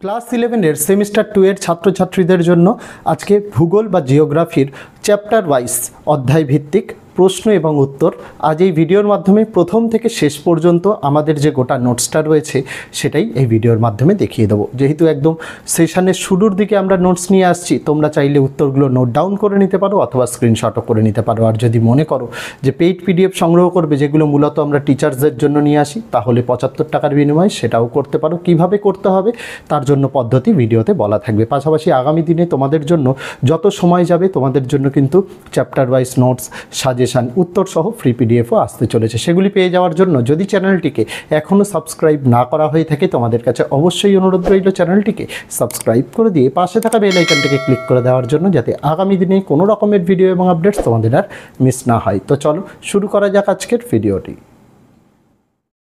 Class 11-এর semester 2-এর ছাত্রছাত্রীদের জন্য আজকে ভূগোল বা জিওগ্রাফির চ্যাপ্টার ওয়াইজ অধ্যায় ভিত্তিক প্রশ্ন এবং উত্তর আজ এই ভিডিওর মাধ্যমে প্রথম থেকে শেষ পর্যন্ত আমাদের যে গোটা নোটসটা রয়েছে সেটাই এই ভিডিওর মাধ্যমে দেখিয়ে দেবো। যেহেতু একদম সেশনের শুরুর দিকে আমরা নোটস নিয়ে আসছি, তোমরা চাইলে উত্তরগুলো নোট ডাউন করে নিতে পারো অথবা স্ক্রিনশটও করে নিতে পারো। আর যদি মনে করো যে পেইড পিডিএফ সংগ্রহ করবে, যেগুলো মূলত আমরা টিচার্সদের জন্য নিয়ে আসি, তাহলে 75 টাকার বিনিময়ে সেটাও করতে পারো। কিভাবে করতে হবে তার জন্য পদ্ধতি ভিডিওতে বলা থাকবে। পাশাপাশি আগামী দিনে তোমাদের জন্য যত সময় যাবে তোমাদের জন্য কিন্তু চ্যাপ্টার ওয়াইজ নোটস, সাজেশান, উত্তর সহ ফ্রি পিডিএফও আসতে চলেছে। সেগুলি পেয়ে যাওয়ার জন্য যদি চ্যানেলটিকে এখনও সাবস্ক্রাইব না করা হয়ে থাকে, তোমাদের কাছে অবশ্যই অনুরোধ রইল চ্যানেলটিকে সাবস্ক্রাইব করে দিয়ে পাশে থাকা বেল আইকনটিকে ক্লিক করে দেওয়ার জন্য, যাতে আগামী দিনে কোনো রকমের ভিডিও এবং আপডেটস তোমাদের আর মিস না হয়। তো চলো শুরু করা যাক আজকের ভিডিওটি।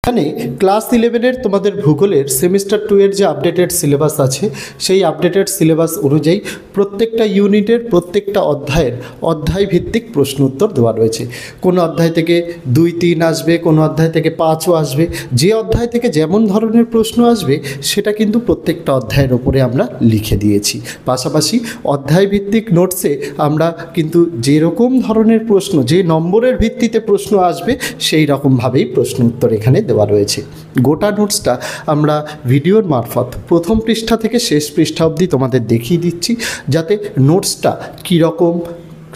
এখানে ক্লাস 11-এর তোমাদের ভূগোলের সেমিস্টার 2-এর যে আপডেটেড সিলেবাস আছে, সেই আপডেটেড সিলেবাস অনুযায়ী প্রত্যেকটা ইউনিটের প্রত্যেকটা অধ্যায়ের অধ্যায় ভিত্তিক প্রশ্ন উত্তর দেওয়া রয়েছে। কোনো অধ্যায় থেকে 2-3 আসবে, কোনো অধ্যায় থেকে 5ও আসবে। যে অধ্যায় থেকে যেমন ধরনের প্রশ্ন আসবে সেটা কিন্তু প্রত্যেকটা অধ্যায়ের ওপরে আমরা লিখে দিয়েছি। পাশাপাশি অধ্যায় ভিত্তিক নোটসে আমরা কিন্তু যেরকম ধরনের প্রশ্ন, যে নম্বরের ভিত্তিতে প্রশ্ন আসবে, সেই রকমভাবেই প্রশ্ন উত্তর এখানে দেওয়া রয়েছে। গোটা নোটসটা আমরা ভিডিওর মারফত প্রথম পৃষ্ঠা থেকে শেষ পৃষ্ঠা অবধি তোমাদের দেখিয়ে দিচ্ছি, যাতে নোটসটা কীরকম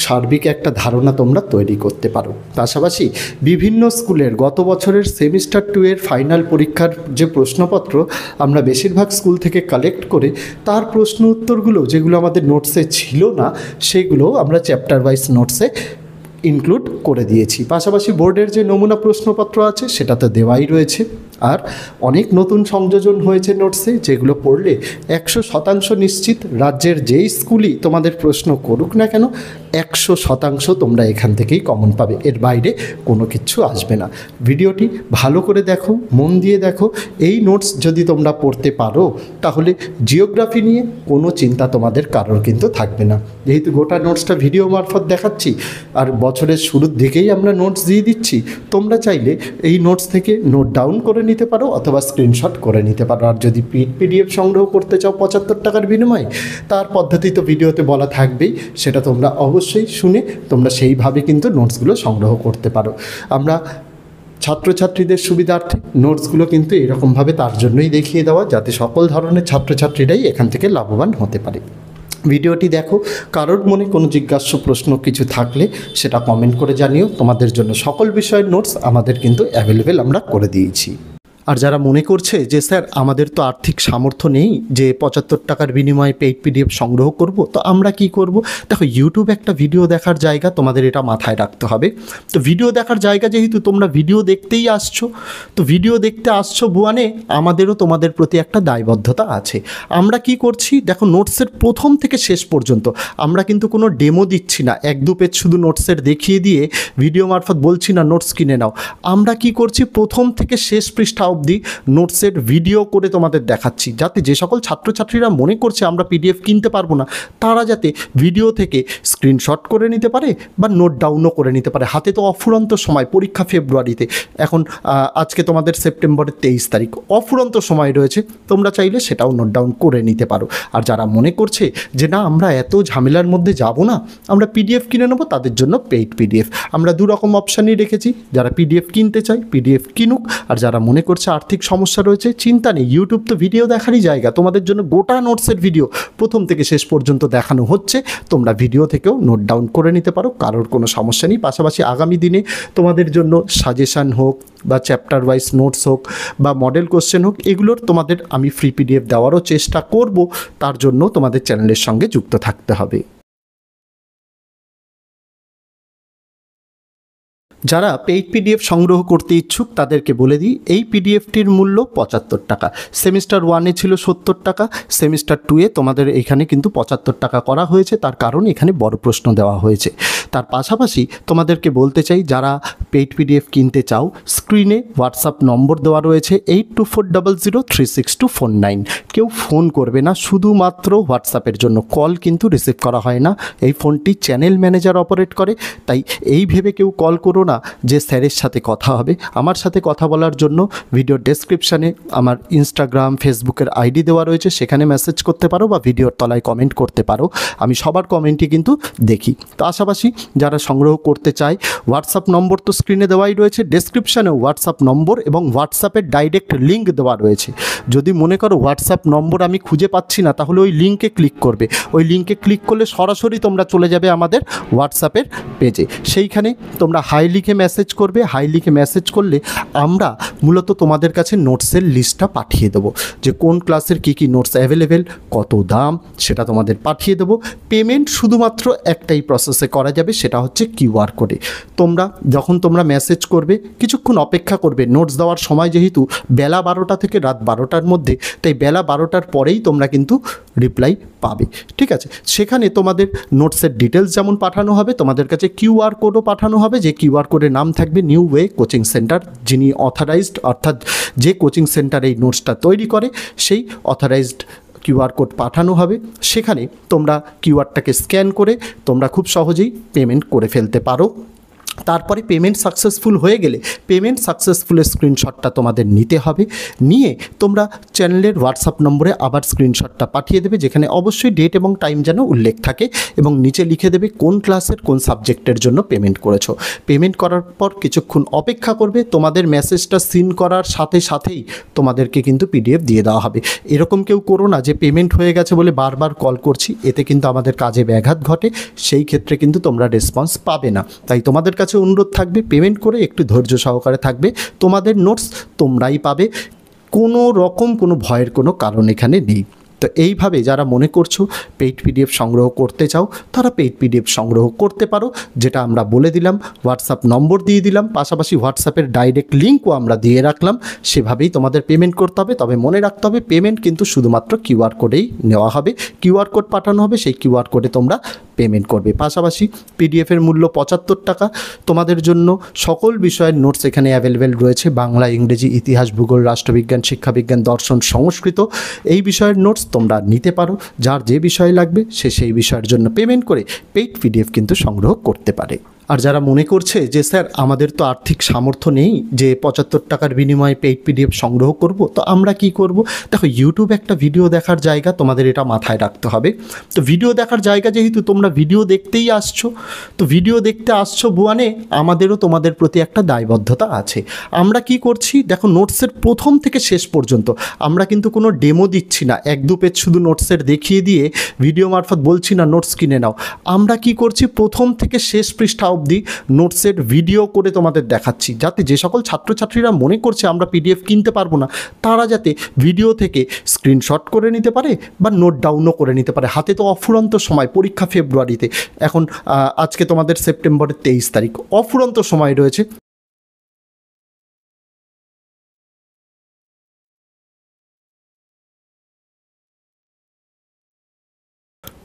সার্বিক একটা ধারণা তোমরা তৈরি করতে পারো। পাশাপাশি বিভিন্ন স্কুলের গত বছরের সেমিস্টার 2-এর ফাইনাল পরীক্ষার যে প্রশ্নপত্র আমরা বেশিরভাগ স্কুল থেকে কালেক্ট করে তার প্রশ্ন উত্তরগুলো, যেগুলো আমাদের নোটসে ছিল না, সেগুলো আমরা চ্যাপ্টার ওয়াইজ নোটসে ইনক্লুড করে দিয়েছি। পাশাপাশি বোর্ডের যে নমুনা প্রশ্নপত্র আছে সেটা তো দেওয়াই রয়েছে। আর অনেক নতুন সংযোজন হয়েছে নোটসে, যেগুলো পড়লে 100% নিশ্চিত রাজ্যের যেই স্কুলই তোমাদের প্রশ্ন করুক না কেন, 100% তোমরা এখান থেকেই কমন পাবে। এর বাইরে কোনো কিছু আসবে না। ভিডিওটি ভালো করে দেখো, মন দিয়ে দেখো। এই নোটস যদি তোমরা পড়তে পারো, তাহলে জিওগ্রাফি নিয়ে কোনো চিন্তা তোমাদের কারোর কিন্তু থাকবে না। যেহেতু গোটা নোটসটা ভিডিও মারফত দেখাচ্ছি আর বছরের শুরুর দিকেই আমরা নোটস দিয়ে দিচ্ছি, তোমরা চাইলে এই নোটস থেকে নোট ডাউন করে নিতে পারো অথবা স্ক্রিনশট করে নিতে পারো। আর যদি পিডিএফ সংগ্রহ করতে চাও 75 টাকার বিনিময়ে, তার পদ্ধতি তো ভিডিওতে বলা থাকবেই, সেটা তোমরা অবশ্যই শুনে তোমরা সেইভাবে কিন্তু নোটসগুলো সংগ্রহ করতে পারো। আমরা ছাত্রছাত্রীদের সুবিধার্থে নোটসগুলো কিন্তু এরকমভাবে তার জন্যই দেখিয়ে দেওয়া, যাতে সকল ধরনের ছাত্রছাত্রীরাই এখান থেকে লাভবান হতে পারে। ভিডিওটি দেখো, কারোর মনে কোনো জিজ্ঞাস্য প্রশ্ন কিছু থাকলে সেটা কমেন্ট করে জানিও। তোমাদের জন্য সকল বিষয়ের নোটস আমাদের কিন্তু অ্যাভেলেবেল আমরা করে দিয়েছি। আর যারা মনে করছে যে স্যার আমাদের তো আর্থিক সামর্থ্য নেই যে 75 টাকার বিনিময়ে পেইড পিডিএফ সংগ্রহ করব, তো আমরা কি করব? দেখো, ইউটিউব একটা ভিডিও দেখার জায়গা, তোমাদের এটা মাথায় রাখতে হবে। তো ভিডিও দেখার জায়গা যেহেতু তোমরা ভিডিও দেখতেই আসছো, তো ভিডিও দেখতে আসছো বুয়ানে আমাদেরও তোমাদের প্রতি একটা দায়বদ্ধতা আছে। আমরা কি করছি দেখো, নোটসের প্রথম থেকে শেষ পর্যন্ত আমরা কিন্তু কোনো ডেমো দিচ্ছি না, 1-2 পেজ শুধু নোটসের দেখিয়ে দিয়ে ভিডিও মারফত বলছি না নোটস কিনে নাও। আমরা কি করছি, প্রথম থেকে শেষ পৃষ্ঠা অবধি নোটসের ভিডিও করে তোমাদের দেখাচ্ছি, যাতে যে সকল ছাত্রছাত্রীরা মনে করছে আমরা পিডিএফ কিনতে পারবো না, তারা যাতে ভিডিও থেকে স্ক্রিনশট করে নিতে পারে বা নোট ডাউনও করে নিতে পারে। হাতে তো অফুরন্ত সময়, পরীক্ষা ফেব্রুয়ারিতে, এখন আজকে তোমাদের সেপ্টেম্বরের 23 তারিখ, অফুরন্ত সময় রয়েছে। তোমরা চাইলে সেটাও নোট ডাউন করে নিতে পারো। আর যারা মনে করছে যে না আমরা এত ঝামেলার মধ্যে যাব না, আমরা পিডিএফ কিনে নেবো, তাদের জন্য পেইড পিডিএফ আমরা দু রকম অপশানই রেখেছি। যারা পিডিএফ কিনতে চায় পিডিএফ কিনুক, আর যারা মনে করছে আর্থিক সমস্যা রয়েছে, চিন্তা নেই, ইউটিউব তো ভিডিও দেখারই জায়গা। তোমাদের জন্য গোটা নোটসের ভিডিও প্রথম থেকে শেষ পর্যন্ত দেখানো হচ্ছে, তোমরা ভিডিও থেকেও নোট ডাউন করে নিতে পারো, কারোর কোনো সমস্যা নেই। পাশাপাশি আগামী দিনে তোমাদের জন্য সাজেশান হোক বা চ্যাপ্টার ওয়াইজ নোটস হোক বা মডেল কোশ্চেন হোক, এগুলোর তোমাদের আমি ফ্রি পিডিএফ দেওয়ারও চেষ্টা করব। তার জন্য তোমাদের চ্যানেলের সঙ্গে যুক্ত থাকতে হবে। যারা পেইড পিডিএফ সংগ্রহ করতে ইচ্ছুক তাদেরকে বলে দিই, এই পিডিএফটির মূল্য 75 টাকা। সেমিস্টার 1-এ ছিল 70 টাকা, সেমিস্টার 2-এ তোমাদের এখানে কিন্তু 75 টাকা করা হয়েছে। তার কারণ এখানে বড় প্রশ্ন দেওয়া হয়েছে। তার পাশাপাশি তোমাদেরকে বলতে চাই, যারা পেইড পিডিএফ কিনতে চাও, স্ক্রিনে হোয়াটসঅ্যাপ নম্বর দেওয়া রয়েছে 8240036249। কেউ ফোন করবে না, শুধুমাত্র হোয়াটসঅ্যাপের জন্য। কল কিন্তু রিসিভ করা হয় না, এই ফোনটি চ্যানেল ম্যানেজার অপারেট করে। তাই এই ভেবে কেউ কল করো না যে স্যারের সাথে কথা হবে। আমার সাথে কথা বলার জন্য ভিডিওর ডেসক্রিপশানে আমার ইনস্টাগ্রাম, ফেসবুকের আইডি দেওয়া রয়েছে, সেখানে মেসেজ করতে পারো বা ভিডিওর তলায় কমেন্ট করতে পারো। আমি সবার কমেন্টই কিন্তু দেখি। তো পাশাপাশি যারা সংগ্রহ করতে চায়, হোয়াটসঅ্যাপ নম্বর তো স্ক্রিনে দেওয়াই রয়েছে, ডেসক্রিপশানেও হোয়াটসঅ্যাপ নম্বর এবং হোয়াটসঅ্যাপের ডাইরেক্ট লিঙ্ক দেওয়া রয়েছে। যদি মনে করো হোয়াটসঅ্যাপ নম্বর আমি খুঁজে পাচ্ছি না, তাহলে ওই লিঙ্কে ক্লিক করবে। ওই লিঙ্কে ক্লিক করলে সরাসরি তোমরা চলে যাবে আমাদের হোয়াটসঅ্যাপের পেজে। সেইখানে তোমরা হাই লিখে মেসেজ করবে। হাই লিখে মেসেজ করলে আমরা মূলত তোমাদের কাছে নোটসের লিস্টটা পাঠিয়ে দেবো, যে কোন ক্লাসের কী কী নোটস অ্যাভেলেবেল, কত দাম, সেটা তোমাদের পাঠিয়ে দেবো। পেমেন্ট শুধুমাত্র একটাই প্রসেসে করা যাবে, সেটা হচ্ছে কিউআর কোডে। যখন তোমরা মেসেজ করবে, কিছুক্ষণ অপেক্ষা করবে। নোটস দেওয়ার সময় যেহেতু বেলা 12টা থেকে রাত 12টার মধ্যে, তাই বেলা 12টার পরেই তোমরা কিন্তু রিপ্লাই পাবে। ঠিক আছে, সেখানে তোমাদের নোটসের ডিটেলস যেমন পাঠানো হবে, তোমাদের কাছে কিউআর কোডও পাঠানো হবে, যে কিউআর কোডের নাম থাকবে নিউ ওয়ে কোচিং সেন্টার। যিনি অথরাইজড, অর্থাৎ যে কোচিং সেন্টার এই নোটসটা তৈরি করে, সেই অথরাইজড কিউআর কোড পাঠানো হবে। সেখানে তোমরা কিউআরটাকে স্ক্যান করে তোমরা খুব সহজেই পেমেন্ট করে ফেলতে পারো। তারপরে পেমেন্ট সাকসেসফুল হয়ে গেলে পেমেন্ট সাকসেসফুলের স্ক্রিনশটটা তোমাদের নিতে হবে। নিয়ে তোমরা চ্যানেলের হোয়াটসঅ্যাপ নম্বরে আবার স্ক্রিনশটটা পাঠিয়ে দেবে, যেখানে অবশ্যই ডেট এবং টাইম যেন উল্লেখ থাকে, এবং নিচে লিখে দেবে কোন ক্লাসের কোন সাবজেক্টের জন্য পেমেন্ট করেছো। পেমেন্ট করার পর কিছুক্ষণ অপেক্ষা করবে। তোমাদের মেসেজটা সিন করার সাথে সাথেই তোমাদেরকে কিন্তু পিডিএফ দিয়ে দেওয়া হবে। এরকম কেউ করো না যে পেমেন্ট হয়ে গেছে বলে বারবার কল করছি, এতে কিন্তু আমাদের কাজে ব্যাঘাত ঘটে। সেই ক্ষেত্রে কিন্তু তোমরা রেসপন্স পাবে না। তাই তোমাদের কাছে অনুরোধ থাকবে, পেমেন্ট করে একটু ধৈর্য সহকারে থাকবে। তোমাদের নোটস তোমরাই পাবে, কোনো রকম কোনো ভয়ের কোনো কারণ এখানে নেই। তো এইভাবে যারা মনে করছো পেইড পিডিএফ সংগ্রহ করতে চাও, তারা পেইড পিডিএফ সংগ্রহ করতে পারো। যেটা আমরা বলে দিলাম, হোয়াটসঅ্যাপ নম্বর দিয়ে দিলাম, পাশাপাশি হোয়াটসঅ্যাপের ডাইরেক্ট লিঙ্কও আমরা দিয়ে রাখলাম। সেভাবেই তোমাদের পেমেন্ট করতে হবে। তবে মনে রাখতে হবে, পেমেন্ট কিন্তু শুধুমাত্র কিউআর কোডেই নেওয়া হবে। কিউআর কোড পাঠানো হবে, সেই কিউআর কোডে তোমরা পেমেন্ট করবে। পাশাপাশি পিডিএফের মূল্য 75 টাকা। তোমাদের জন্য সকল বিষয়ের নোটস এখানে অ্যাভেলেবেল রয়েছে, বাংলা, ইংরেজি, ইতিহাস, ভূগোল, রাষ্ট্রবিজ্ঞান, শিক্ষাবিজ্ঞান, দর্শন, সংস্কৃত। এই বিষয়ের নোটস তোমরা নিতে পারো। যার যে বিষয় লাগবে সে সেই বিষয়ের জন্য পেমেন্ট করে পেইড পিডিএফ কিন্তু সংগ্রহ করতে পারে। আর যারা মনে করছে যে স্যার আমাদের তো আর্থিক সামর্থ্য নেই যে 75 টাকার বিনিময়ে পেইড পিডিএফ সংগ্রহ করব, তো আমরা কি করব? দেখো, ইউটিউব একটা ভিডিও দেখার জায়গা, তোমাদের এটা মাথায় রাখতে হবে। তো ভিডিও দেখার জায়গা যেহেতু তোমরা ভিডিও দেখতেই আসছো, তো ভিডিও দেখতে আসছো বুয়ানে আমাদেরও তোমাদের প্রতি একটা দায়বদ্ধতা আছে। আমরা কি করছি দেখো, নোটসের প্রথম থেকে শেষ পর্যন্ত আমরা কিন্তু কোনো ডেমো দিচ্ছি না, 1-2 পেজ শুধু নোটসের দেখিয়ে দিয়ে ভিডিও মারফত বলছি না নোটস কিনে নাও। আমরা কি করছি, প্রথম থেকে শেষ পৃষ্ঠা অবধি নোটসের ভিডিও করে তোমাদের দেখাচ্ছি, যাতে যে সকল ছাত্রছাত্রীরা মনে করছে আমরা পিডিএফ কিনতে পারবো না, তারা যাতে ভিডিও থেকে স্ক্রিনশট করে নিতে পারে বা নোট ডাউনও করে নিতে পারে। হাতে তো অফুরন্ত সময়, পরীক্ষা ফেব্রুয়ারিতে, এখন আজকে তোমাদের সেপ্টেম্বরের 23 তারিখ, অফুরন্ত সময় রয়েছে।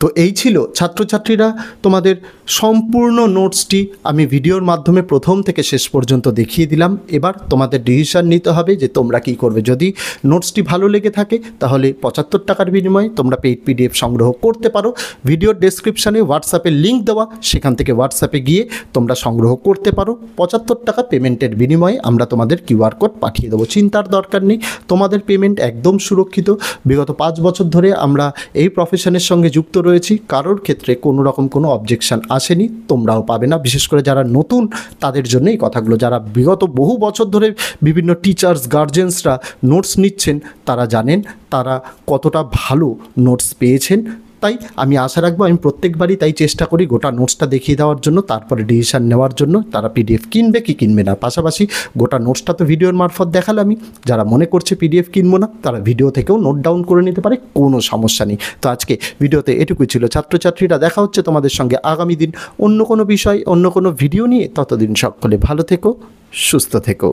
তো এই ছিল ছাত্রছাত্রীরা তোমাদের সম্পূর্ণ নোটসটি আমি ভিডিওর মাধ্যমে প্রথম থেকে শেষ পর্যন্ত দেখিয়ে দিলাম। এবার তোমাদের ডিসিশন নিতে হবে যে তোমরা কি করবে। যদি নোটসটি ভালো লেগে থাকে তাহলে 75 টাকার বিনিময়ে তোমরা পেইড পিডিএফ সংগ্রহ করতে পারো। ভিডিওর ডেসক্রিপশানে হোয়াটসঅ্যাপের লিঙ্ক দেওয়া, সেখান থেকে হোয়াটসঅ্যাপে গিয়ে তোমরা সংগ্রহ করতে পারো। 75 টাকা পেমেন্টের বিনিময়ে আমরা তোমাদের কিউআর কোড পাঠিয়ে দেবো। চিন্তার দরকার নেই, তোমাদের পেমেন্ট একদম সুরক্ষিত। বিগত 5 বছর ধরে আমরা এই প্রফেশনের সঙ্গে যুক্ত রয়েছি, কারোর ক্ষেত্রে কোনো রকম কোনো অবজেকশন আসেনি, তোমরাও পাবে না। বিশেষ করে যারা নতুন তাদের জন্য এই কথাগুলো। যারা বিগত বহু বছর ধরে বিভিন্ন টিচার্স, গার্জেন্সরা নোটস নিচ্ছেন, তারা জানেন তারা কতটা ভালো নোটস পেয়েছেন। তাই আমি আশা রাখবো, আমি প্রত্যেকবারই তাই চেষ্টা করি গোটা নোটসটা দেখিয়ে দেওয়ার জন্য, তারপরে ডিসিশান নেওয়ার জন্য তারা পিডিএফ কিনবে কি কিনবে না। পাশাপাশি গোটা নোটসটা তো ভিডিওর মারফত দেখালামই। যারা মনে করছে পিডিএফ কিনবো না, তারা ভিডিও থেকেও নোট ডাউন করে নিতে পারে, কোনো সমস্যা নেই। তো আজকে ভিডিওতে এটুকুই ছিল ছাত্রছাত্রীরা। দেখা হচ্ছে তোমাদের সঙ্গে আগামী দিন অন্য কোনো বিষয়, অন্য কোনো ভিডিও নিয়ে। ততদিন সকলে ভালো থেকো, সুস্থ থেকো।